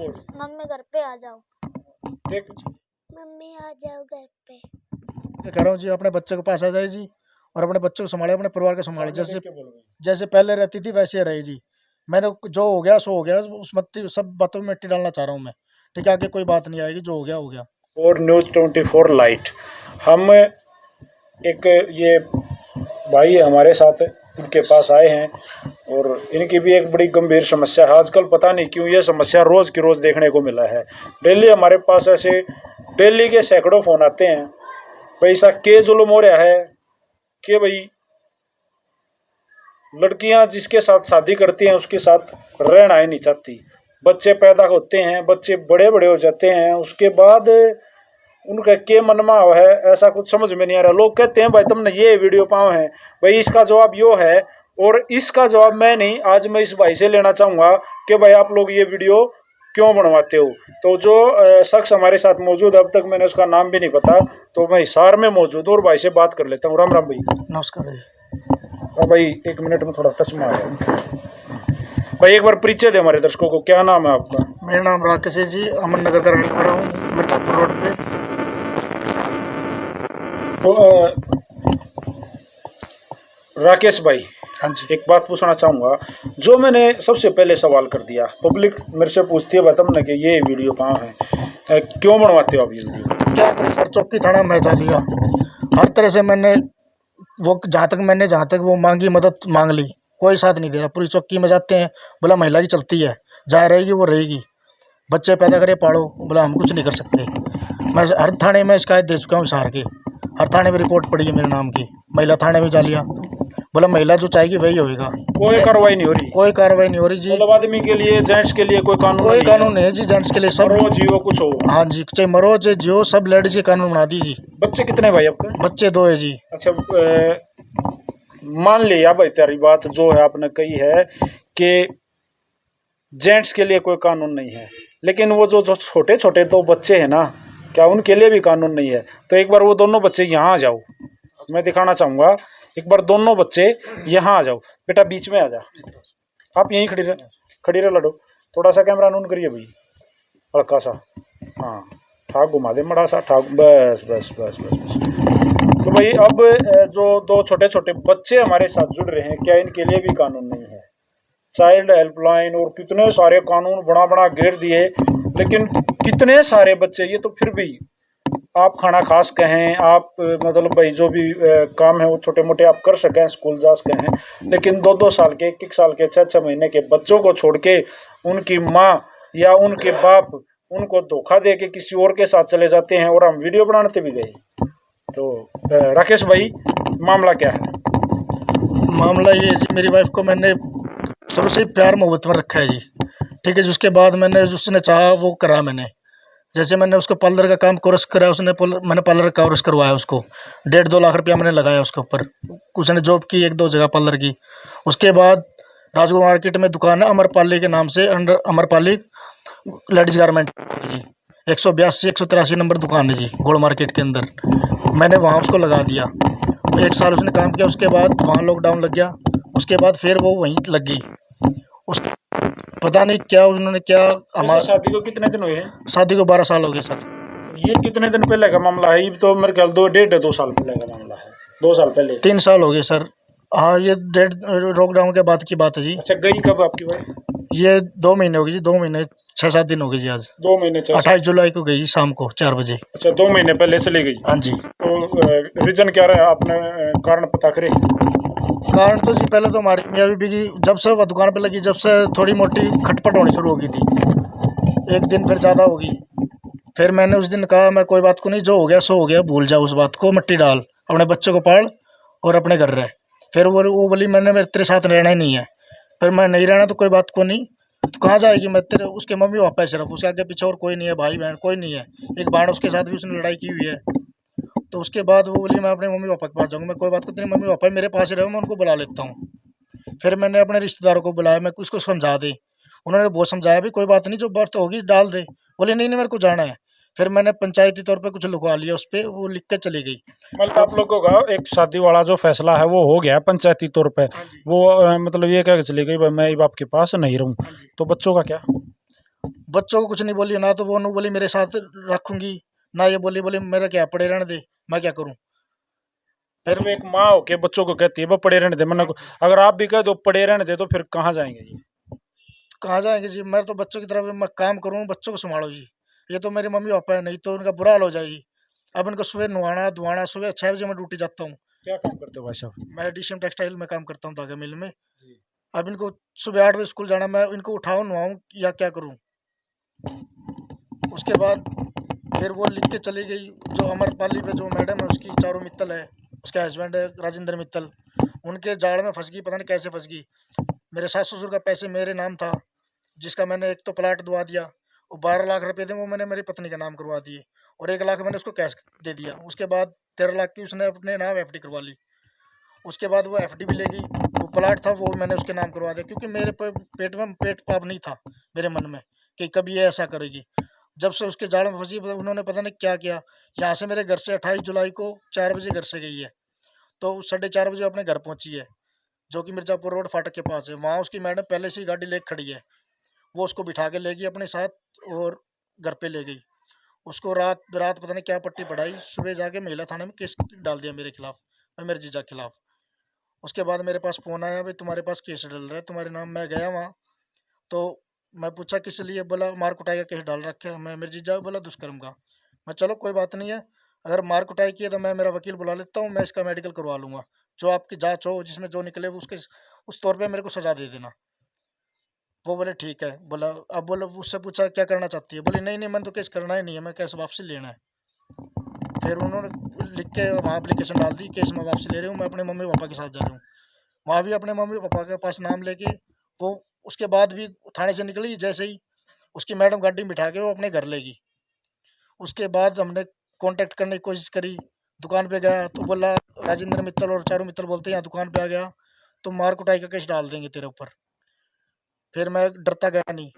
बोल। मम्मी घर पे आ जाओ। देख मम्मी आ जाओ घर पे। कह रहा हूँ जी अपने बच्चे के पास आ जाए जी और अपने बच्चों को संभाले, अपने परिवार को संभाले। जैसे क्या बोल रहे जैसे पहले रहती थी वैसे ही रहे जी। मैंने जो हो गया सो हो गया, उस मट्टी सब बातों में मिट्टी डालना चाह रहा हूँ मैं। ठीक है, आगे कोई बात नहीं आएगी, जो हो गया हो गया। और न्यूज़ 24 लाइट हम एक ये भाई है हमारे साथ, इनके पास आए हैं और इनकी भी एक बड़ी गंभीर समस्या है। आजकल पता नहीं क्यों ये समस्या रोज़ की रोज़ देखने को मिला है। डेली हमारे पास ऐसे डेली के सैकड़ों फ़ोन आते हैं, भाई ऐसा के जुल्म हो रहा है कि भाई लड़कियां जिसके साथ शादी करती हैं उसके साथ रहना ही नहीं चाहती। बच्चे पैदा होते हैं, बच्चे बड़े बड़े हो जाते हैं, उसके बाद उनका के मनमाव है, ऐसा कुछ समझ में नहीं आ रहा। लोग कहते हैं भाई तुमने ये वीडियो पाओ है, भाई इसका जवाब यो है और इसका जवाब मैं नहीं, आज मैं इस भाई से लेना चाहूँगा कि भाई आप लोग ये वीडियो क्यों बनवाते हो। तो जो शख्स हमारे साथ मौजूद, अब तक मैंने उसका नाम भी नहीं पता, तो मैं हिसार में मौजूद हूँ और भाई से बात कर लेता हूँ। राम राम भाई। नमस्कार जी। हाँ भाई, एक मिनट में थोड़ा टच में आ गया भाई। एक बार परिचय दे हमारे दर्शकों को, क्या नाम है आपका? मेरा नाम राकेश है जी, अमन नगर का रहने वाला हूँ, मिर्जापुर रोड पे। तो राकेश भाई, हाँ जी। एक बात पूछना चाहूँगा। जो मैंने सबसे पहले सवाल कर दिया, पब्लिक मेरे से पूछती है भाई तुमने कि ये वीडियो कहाँ है, क्यों बनवाते हो आप ये वीडियो? क्या करें सर, चौकी थाना में जा लिया, हर तरह से मैंने वो जहाँ तक वो मांगी मदद मांग ली, कोई साथ नहीं दे रहा। पूरी चौकी में जाते हैं, बोला महिला की चलती है, जहाँ रहेगी वो रहेगी, बच्चे पैदा करे पाड़ो, बोला हम कुछ नहीं कर सकते। मैं हर थाने में शिकायत दे चुका हूँ, हिसार के हर थाने में रिपोर्ट पड़ी है मेरे नाम की। महिला थाने में जा लिया, बोला महिला जो चाहेगी वही होएगा। कोई कार्रवाई नहीं हो रही? कोई कार्रवाई नहीं हो रही जी। मतलब आदमी के लिए, जेंट्स के लिए कोई कानून नहीं है जी, जेंट्स के लिए सब मरो जियो कुछ हो। हाँ जी, चाहे मरो चाहे जियो, सब लेडीज के कानून बना दी जी। बच्चे कितने भाई आपके? बच्चे 2 है जी। अच्छा, मान लिया भाई तेरी बात जो है आपने कही है कि जेंट्स के लिए कोई कानून नहीं है, लेकिन वो जो छोटे छोटे 2 बच्चे हैं ना, क्या उनके लिए भी कानून नहीं है? तो एक बार वो दोनों बच्चे यहाँ आ जाओ, मैं दिखाना चाहूँगा। एक बार दोनों बच्चे यहाँ आ जाओ। बेटा बीच में आ जा, आप यहीं खड़ी रह लडो। थोड़ा सा कैमरा ऑन करिए भाई, हल्का सा, हाँ ठाक घुमा दे, मड़ा सा ठाक, बस बस बस बस बस। तो भाई अब जो 2 छोटे छोटे बच्चे हमारे साथ जुड़ रहे हैं, क्या इनके लिए भी कानून नहीं है? चाइल्ड हेल्पलाइन और कितने सारे कानून बना बना घेर दिए, लेकिन कितने सारे बच्चे, ये तो फिर भी आप खाना खास कहें, आप मतलब भाई जो भी काम है वो छोटे मोटे आप कर सकें, स्कूल जा सकें, लेकिन 2-2 साल के, 1-1 साल के, 6-6 महीने के बच्चों को छोड़ के उनकी माँ या उनके बाप उनको धोखा दे के किसी और के साथ चले जाते हैं और हम वीडियो बनाने भी गए। तो राकेश भाई, मामला क्या है? मामला ये जी, मेरी वाइफ को मैंने शुरू से ही प्यार मोहब्बत में रखा है जी। ठीक है, जिसके बाद मैंने जिसने चाहा वो करा मैंने। जैसे मैंने उसको पार्लर का काम कोर्स कराया, मैंने पार्लर का कोर्स करवाया उसको, 1.5-2 लाख रुपया मैंने लगाया उसके ऊपर। उसने जॉब की 1-2 जगह पार्लर की। उसके बाद राजगुरु मार्केट में दुकान है अमरपाली के नाम से, अंडर अमरपाली लेडीज़ गारमेंट जी, 182-183 नंबर दुकान है जी, गोल मार्केट के अंदर। मैंने वहाँ उसको लगा दिया, 1 साल उसने काम किया। उसके बाद वहाँ लॉकडाउन लग गया, उसके बाद फिर वो वहीं लग गई। उसके पता नहीं क्या उन्होंने क्या हमारी शादी को कितने दिन हुए हैं? शादी को 12 साल हो गए सर। ये कितने दिन पहले का मामला है? ये तो मेरे ख्याल 2 साल पहले का मामला है। 2 साल पहले? 3 साल हो गए सर। हाँ, ये लॉकडाउन के बाद की बात है जी। अच्छा, गई कब आपकी भाई? ये 2 महीने हो गए जी, 2 महीने 6-7 दिन हो गए जी। आज 2 महीने 28 जुलाई को गई शाम को 4 बजे। अच्छा, 2 महीने पहले चली गई? हाँ जी। तो रीजन क्या रहा, आपने कारण पता करे? कारण तो जी पहले तो हमारी मियाँ बीवी की जब से वह दुकान पे लगी, जब से थोड़ी मोटी खटपट होनी शुरू हो गई थी। एक दिन फिर ज़्यादा होगी, फिर मैंने उस दिन कहा मैं कोई बात को नहीं, जो हो गया सो हो गया, भूल जाओ उस बात को, मिट्टी डाल, अपने बच्चे को पाल और अपने घर रह। फिर वो बोली मैंने मेरे तेरे साथ रहना ही नहीं है। फिर मैं नहीं रहना तो कोई बात को नहीं, तो कहाँ जाएगी, मैं तेरे उसके मम्मी पापा है सिर्फ, उसके आगे पीछे और कोई नहीं है, भाई बहन कोई नहीं है। एक बहन उसके साथ भी उसने लड़ाई की हुई है। तो उसके बाद वो बोली मैं अपने मम्मी पापा के पास जाऊँगा। मैं कोई बात को, तेरे मम्मी पापा मेरे पास ही रहो, मैं उनको बुला लेता हूँ। फिर मैंने अपने रिश्तेदारों को बुलाया, मैं उसको समझा दे, उन्होंने बहुत समझाया भी कोई बात नहीं, जो बात होगी डाल दे। बोले नहीं मेरे को जाना है। फिर मैंने पंचायती तौर पे कुछ लिखवा लिया उस पर, वो लिख के चली गई। मतलब आप लोगों का एक शादी वाला जो फैसला है वो हो गया पंचायती तौर पे, वो मतलब ये कह के चली गई मैं आपके पास नहीं रहूँ। तो बच्चों का क्या? बच्चों को कुछ नहीं बोली, ना तो वो नु बोली मेरे साथ रखूंगी, ना ये बोली बोली मेरा क्या पड़े रहने दे, मैं क्या करूं। फिर मतलब एक माँ होके बच्चों को कहती है वो पड़े रहने दे, मन को अगर आप भी कह दो पड़े रहने दे तो फिर कहाँ जाएंगे जी। कहाँ जाएंगे जी, मैं तो बच्चों की तरफ मैं काम करूँ, बच्चों को संभालो जी। ये तो मेरे मम्मी पापा है, नहीं तो उनका बुरा हाल हो जाएगी। अब इनको सुबह नहाना धुआना, सुबह 6 बजे मैं ड्यूटी जाता हूँ। क्या काम करते हो भाई साहब? मैं डीसीएम टेक्सटाइल में काम करता हूँ, धागा मिल में। जी। अब इनको सुबह 8 बजे स्कूल जाना, मैं इनको उठाऊँ नहाऊँ या क्या करूँ। उसके बाद फिर वो लिख के चली गई, जो अमरपाली पे जो मैडम है उसकी चारू मित्तल है, उसका हस्बैंड है राजेंद्र मित्तल, उनके जाल में फंस गई, पता नहीं कैसे फंस गई। मेरे सास ससुर का पैसे मेरे नाम था, जिसका मैंने एक तो प्लाट दुआ दिया, वो 12 लाख रुपए थे, वो मैंने मेरी पत्नी का नाम करवा दिए, और 1 लाख मैंने उसको कैश दे दिया। उसके बाद 13 लाख की उसने अपने नाम एफडी करवा ली। उसके बाद वो एफडी भी ले गई, वो प्लाट था वो मैंने उसके नाम करवा दिया, क्योंकि मेरे पेट में पेट पाप नहीं था मेरे मन में कि कभी ये ऐसा करेगी। जब से उसके जाल में फंसी, उन्होंने पता नहीं क्या किया। यहाँ से मेरे घर से 28 जुलाई को 4 बजे घर से गई है, तो 4:30 बजे अपने घर पहुंची है, जो कि मिर्जापुर रोड फाटक के पास है। वहाँ उसकी मैडम पहले से ही गाड़ी लेकर खड़ी है, वो उसको बिठा के ले गई अपने साथ और घर पे ले गई। उसको रात रात पता नहीं क्या पट्टी पढ़ाई, सुबह जाके महिला थाने में केस डाल दिया मेरे खिलाफ, मेरे जीजा के खिलाफ। उसके बाद मेरे पास फ़ोन आया, भाई तुम्हारे पास केस डल रहा है तुम्हारे नाम। मैं गया वहाँ, तो मैं पूछा किस लिए, बोला मार कुटाई का केस डाल रखा है। मैं मेरे जीजा को बोला दुष्कर्म का। मैं चलो कोई बात नहीं है, अगर मार कुटाई की है तो मैं मेरा वकील बुला लेता हूँ, मैं इसका मेडिकल करवा लूँगा, जो आपकी जाँच हो जिसमें जो निकले वो उसके उस तौर पे मेरे को सज़ा दे देना। वो बोले ठीक है। बोला अब बोला उससे पूछा क्या करना चाहती है, बोले नहीं नहीं मैंने तो केस करना ही नहीं है, मैं केस वापसी लेना है। फिर उन्होंने लिख के वहाँ एप्लीकेशन डाल दी, केस मैं वापसी ले रही हूँ, मैं अपने मम्मी पापा के साथ जा रही हूँ। वहाँ भी अपने मम्मी पापा के पास नाम लेके वो, उसके बाद भी थाने से निकली, जैसे ही उसकी मैडम गाड़ी में बिठा के वो अपने घर ले गई। उसके बाद हमने कांटेक्ट करने की कोशिश करी, दुकान पे गया तो बोला राजेंद्र मित्तल और चारू मित्तल बोलते हैं यहाँ दुकान पे आ गया तो मार कुटाई का केस डाल देंगे तेरे ऊपर। फिर मैं डरता गया नहीं।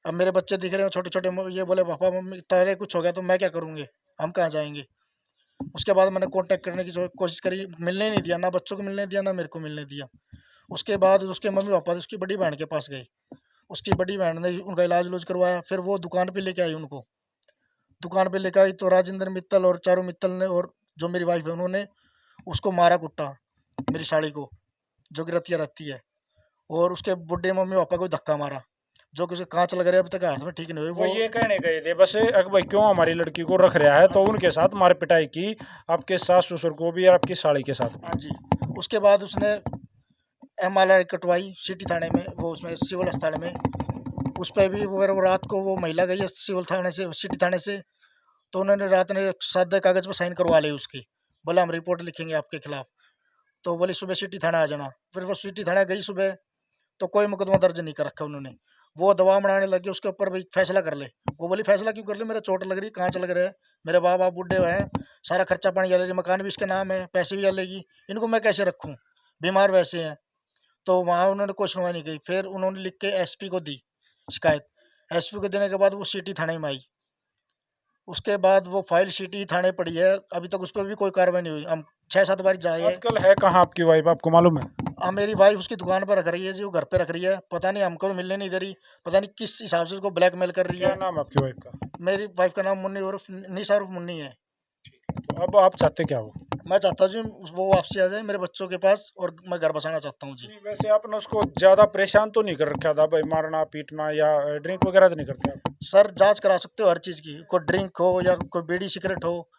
अब मेरे बच्चे दिख रहे हैं छोटे छोटे, ये बोले पापा मम्मी तारे कुछ हो गया तो मैं क्या करूँगे, हम कहाँ जाएंगे। उसके बाद मैंने कांटेक्ट करने की कोशिश करी, मिलने नहीं दिया, ना बच्चों को मिलने दिया ना मेरे को मिलने दिया। उसके बाद उसके मम्मी पापा उसकी बड़ी बहन के पास गए, उसकी बड़ी बहन ने उनका इलाज उलाज करवाया, फिर वो दुकान पे लेके आई उनको। दुकान पे लेकर आई तो राजेंद्र मित्तल और चारू मित्तल ने और जो मेरी वाइफ है उन्होंने उसको मारा कुट्टा, मेरी साड़ी को जो कि रतिया रहती है, और उसके बुढ़े मम्मी पापा को धक्का मारा, जो कि उसे कांच लग रहा है, अभी तक हाथ में ठीक नहीं हुई वो वो। ये कहने गए थे बस भाई क्यों हमारी लड़की को रख रहा है, तो उनके साथ मार पिटाई की, आपके सास ससुर को भी और आपकी साड़ी के साथ। हाँ जी। उसके बाद उसने MRI कटवाई सिटी थाने में, वो उसमें सिविल अस्पताल में। उस पर भी वो रात को वो महिला गई है सिविल थाने से, सिटी थाने से, तो उन्होंने रात में सादे कागज़ पर साइन करवा ली उसकी, बोला हम रिपोर्ट लिखेंगे आपके खिलाफ। तो बोली सुबह सिटी थाना आ जाना। फिर वो सिटी थाना गई सुबह, तो कोई मुकदमा दर्ज नहीं कर रखा उन्होंने। वो दबाव बनाने लगे उसके ऊपर, भाई फैसला कर ले। वो बोली फैसला क्यों कर ले, मेरा चोट लग रही, कांच लग रहा है, मेरे बाप बाप बूढ़े हुए हैं, सारा खर्चा पानी जा, मकान भी इसके नाम है, पैसे भी लेगी, इनको मैं कैसे रखूँ, बीमार वैसे हैं। तो वहाँ उन्होंने कोई सुनवाई नहीं की। फिर उन्होंने लिख के SP को दी शिकायत। SP को देने के बाद वो सिटी थाने में आई। उसके बाद वो फाइल सिटी थाने पड़ी है, अभी तक उस पर भी कोई कार्रवाई नहीं हुई। हम 6-7 बार जाए हैं। आजकल है कहाँ आपकी वाइफ, आपको मालूम है? मेरी वाइफ उसकी दुकान पर रख रही है जी, वो घर पे रख रही है, पता नहीं हमको मिलने नहीं दे रही, पता नहीं किस हिसाब से उसको ब्लैकमेल कर रही क्या है। नाम है आपकी वाइफ का? मेरी वाइफ का नाम मुन्नी उर्फ निशा उर्फ मुन्नी है। तो अब आप चाहते क्या हो? मैं चाहता हूँ जी वो वापसी आ जाए मेरे बच्चों के पास, और मैं घर बसाना चाहता हूँ जी। जी, वैसे आपने उसको ज्यादा परेशान तो नहीं कर रखा था भाई, मारना पीटना या ड्रिंक वगैरह तो नहीं करते आप? सर जांच करा सकते हो हर चीज़ की, कोई ड्रिंक हो या कोई बीड़ी सिगरेट हो,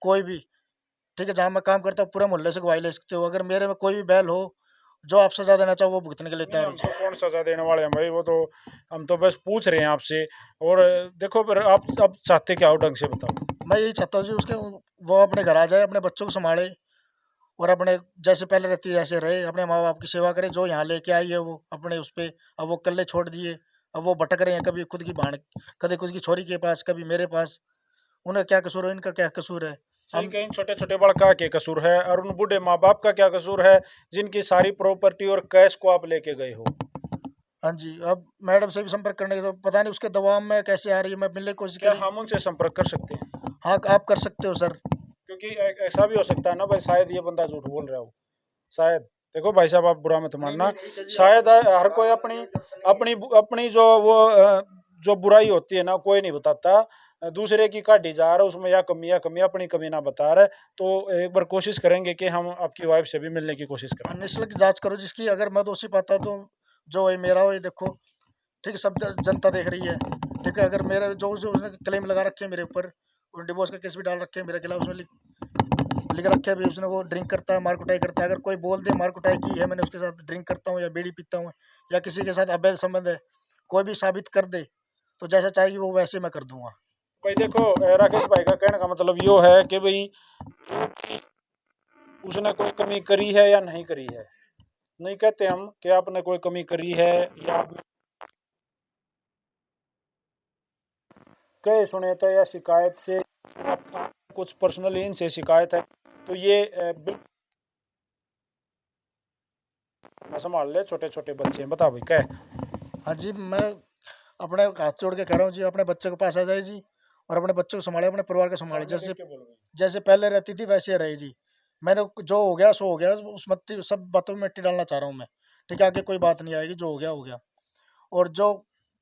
कोई भी, ठीक है। जहाँ मैं काम करता हूँ पूरे मोहल्ले से गवाही ले सकते हो। अगर मेरे में कोई भी बैल हो, जो आप सजा देना चाहो वो भुगतने के लिए नहीं, तैयार हम हो। तो कौन सजा देने वाले हैं भाई, वो तो हम तो बस पूछ रहे हैं आपसे। और देखो फिर आप अब चाहते क्या हो, ढंग से बताओ। मैं यही चाहता हूँ जी उसके, वो अपने घर आ जाए, अपने बच्चों को संभाले, और अपने जैसे पहले रहती है ऐसे रहे, अपने माँ बाप की सेवा करे। जो यहाँ लेके आई है वो अपने उस पर, अब वो कल्ले छोड़ दिए, अब वो भटक रहे हैं, कभी खुद की भाण, कभी खुद की छोरी के पास, कभी मेरे पास। उन्हें क्या कसूर है, इनका क्या कसूर है। हम ठीक है, इन छोटे छोटे बड़का के कसूर है और उन बूढ़े माँ बाप का क्या कसूर है, जिनकी सारी प्रॉपर्टी और कैश को आप लेके गए हो? हाँ जी। अब मैडम से भी संपर्क करने के, तो पता नहीं उसके दबाव में कैसे आ रही है, मैं मिलने की कोशिश क्या करी। हम उनसे संपर्क कर सकते हैं? हाँ आप कर सकते हो सर। क्योंकि ऐसा भी हो सकता है ना भाई, शायद ये बंदा झूठ बोल रहा हो, शायद। देखो भाई साहब, आप बुरा मत मानना, शायद हर कोई अपनी अपनी अपनी जो वो जो बुराई होती है ना कोई नहीं बताता, दूसरे की काटी जा रहा है उसमें, या कमी अपनी कमी ना बता रहे। तो एक बार कोशिश करेंगे कि हम आपकी वाइफ से भी मिलने की कोशिश करें। नस्ल की जांच करो जिसकी, अगर मैं दोषी पाता तो जो है मेरा हो, ये देखो ठीक है, सब जनता देख रही है। ठीक है, अगर मेरे जो जो उसने क्लेम लगा रखे हैं मेरे ऊपर, डिवोर्स का केस भी डाल रखे हैं मेरे खिलाफ, उसने लिख रखे है भी उसने, वो ड्रिंक करता है, मार कुटाई करता है। अगर कोई बोल दे मार कुटाई की है मैंने उसके साथ, ड्रिंक करता हूँ या बीड़ी पीता हूँ या किसी के साथ अवैध संबंध है, कोई भी साबित कर दे तो जैसा चाहेगी वो वैसे मैं कर दूंगा। भाई देखो, राकेश भाई का कहने का मतलब यो है कि भाई उसने कोई कमी करी है या नहीं करी है, नहीं कहते हम कि आपने कोई कमी करी है या आपने कहे सुने थे या शिकायत से कुछ पर्सनली इनसे शिकायत है, तो ये बिल्कुल संभाल ले, छोटे छोटे बच्चे हैं। बता भाई क्या है? हाँ जी, मैं अपने हाथ जोड़ के कह रहा हूँ जी, अपने बच्चे के पास आ जाए जी, और अपने बच्चों को संभाले, अपने परिवार को संभाले। जैसे जैसे पहले रहती थी वैसे रहे जी। मैंने जो हो गया सो हो गया, उस मट्टी सब बातों में मिट्टी डालना चाह रहा हूँ मैं। ठीक है, आगे कोई बात नहीं आएगी, जो हो गया हो गया। और जो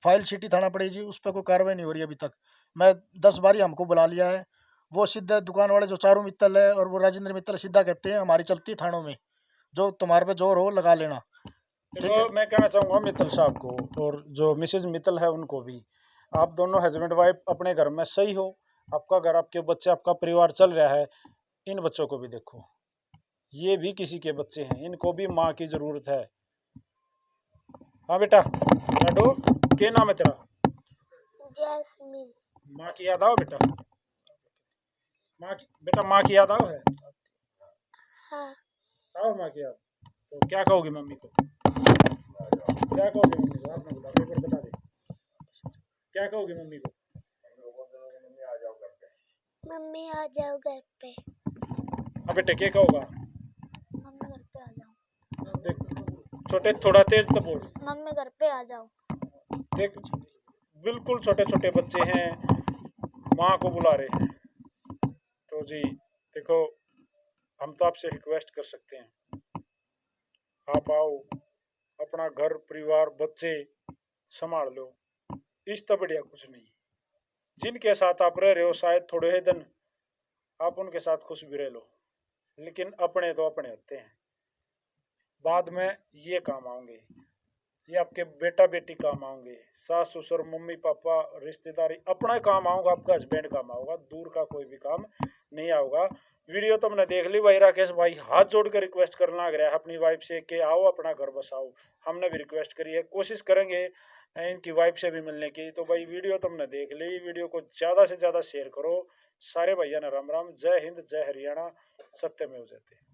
फाइल सीटी थाना पड़ी जी, उस पर कोई कार्रवाई नहीं हो रही अभी तक। मैं 10 बारी हमको बुला लिया है, वो सीधे दुकान वाले जो चारू मित्तल है और वो राजेंद्र मित्तल सीधा कहते हैं हमारी चलती है थानों में, जो तुम्हारे पे जोर हो लगा लेना। ठीक देखो, है, मैं कहना चाहूंगा मित्तल साहब को और जो मिसेज मित्तल है उनको भी, आप दोनों हस्बैंड वाइफ अपने घर में सही हो, आपका घर, आपके बच्चे, आपका परिवार चल रहा है। इन बच्चों को भी देखो, ये भी किसी के बच्चे हैं, इनको भी माँ की जरूरत है। हाँ बेटा, लाडो, क्या नाम है तेरा? जैस्मिन। माँ की याद आओ बेटा, माँ की, बेटा माँ की याद आओ है? हाँ। आओ माँ की याद। तो क्या कहोगी मम्मी को? क्या कहोगे मम्मी को? आपने बता, एक बार बता दे, क्या कहोगी मम्मी को? मम्मी आ जाओ घर पे। हाँ बेटे, क्या कहोगा? मम्मी घर पे आ जाओ। देख छोटे, थोड़ा तेज तो बोल। मम्मी घर पे आ जाओ। देख, बिल्कुल छोटे छोटे बच्चे हैं, माँ को बुला रहे हैं। तो जी देखो, हम तो आपसे रिक्वेस्ट कर सकते हैं, आप आओ, अपना घर परिवार बच्चे संभाल लो, इस तो बढ़िया कुछ नहीं। जिनके साथ आप रह रहे हो शायद थोड़े ही दिन आप उनके साथ खुश भी रह लो, लेकिन अपने तो अपने होते हैं, बाद में ये काम आएंगे, ये आपके बेटा बेटी काम आएंगे, सास ससुर मम्मी पापा रिश्तेदारी, अपना ही काम आऊंगा, आपका हस्बैंड काम आऊंगा, दूर का कोई भी काम नहीं आऊंगा। वीडियो तो हमने देख ली भाई, राकेश भाई हाथ जोड़ कर रिक्वेस्ट करना लग रहा है अपनी वाइफ से कि आओ अपना घर बसाओ। हमने भी रिक्वेस्ट करी है, कोशिश करेंगे इनकी वाइफ से भी मिलने की। तो भाई वीडियो तो हमने देख ली, वीडियो को ज़्यादा से ज़्यादा शेयर करो। सारे भैया ने राम राम, जय हिंद जय हरियाणा, सत्यमेव जयते।